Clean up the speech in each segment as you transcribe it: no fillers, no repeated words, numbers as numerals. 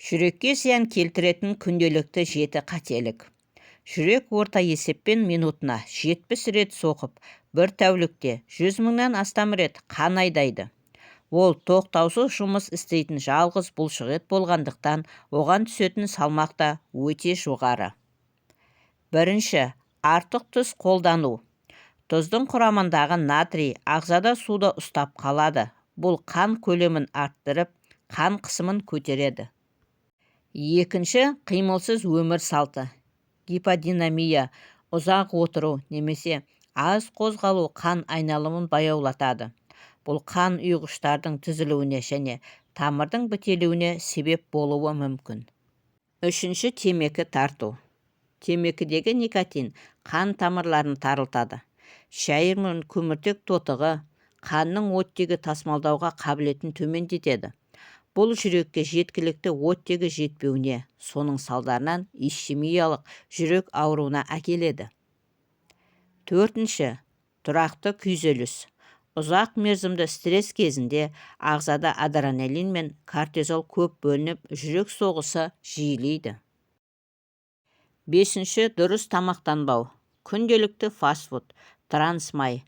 Жүрекке зиян келтіретін күнделікті 7 қателік. Жүрек орта есеппен минутына 70 рет соғып, бір тәулікте 100 мыңнан астам рет қан айдайды. Ол тоқтаусыз жұмыс істейтін жалғыз бұлшықет болғандықтан, оған түсетін салмақ та өте жоғары. Бірінші, артық тұз қолдану. Тұздың құрамындағы натрий ағзада суды ұстап қалады. Бұл қан көлемін арттырып, қан қысымын көтереді. Екінші, қимылсыз өмір салты. Гиподинамия, ұзақ отыру немесе аз қозғалу қан айналымын баяулатады. Бұл қан ұйғыштардың түзілуіне және тамырдың бітелуіне себеп болуы мүмкін. Үшінші, темекі тарту. Темекідегі никотин қан тамырларын тарылтады. Шайыр мен көміртек тотығы қанның оттегі тасымалдауға қабілетін төмендетеді. Бұл жүрекке жеткілікті оттегі жетпеуіне, соның салдарынан ишемиялық жүрек ауруына әкеледі. Төртінші, тұрақты күйзеліс. Ұзақ мерзімді стресс кезінде ағзада адреналин мен кортизол көп бөлініп, жүрек соғысы жиілейді. Бесінші, дұрыс тамақтанбау. Күнделікті фастфуд, трансмай,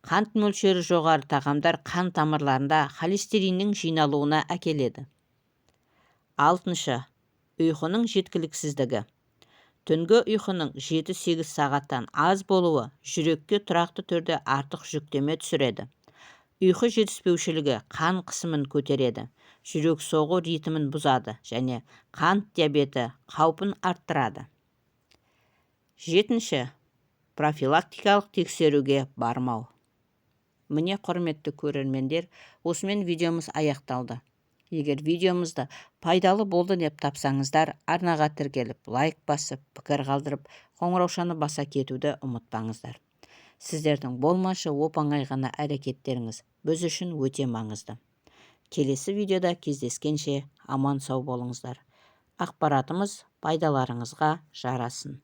қант мөлшері жоғары тағамдар қан тамырларында холестериннің жиналуына әкеледі. Алтыншы, ұйқының жеткіліксіздігі. Түнгі ұйқының 7-8 сағаттан аз болуы жүрекке тұрақты түрде артық жүктеме түсіреді. Ұйқы жетіспеушілігі қан қысымын көтереді, жүрек соғу ритмін бұзады және қант диабеті қаупін арттырады. Жетінші, профилактикалық тексеруге бармау. Міне, құрметті көрермендер, осымен видеомыз аяқталды. Егер видеомызды пайдалы болды деп тапсаңыздар, арнаға тіркеліп, лайк басып, пікір қалдырып, қоңыраушаны баса кетуді ұмытпаңыздар. Сіздердің болмашы оп-оңай ғана әрекеттеріңіз біз үшін өте маңызды. Келесі видеода кездескенше аман сау болыңыздар. Ақпаратымыз пайдаларыңызға жарасын.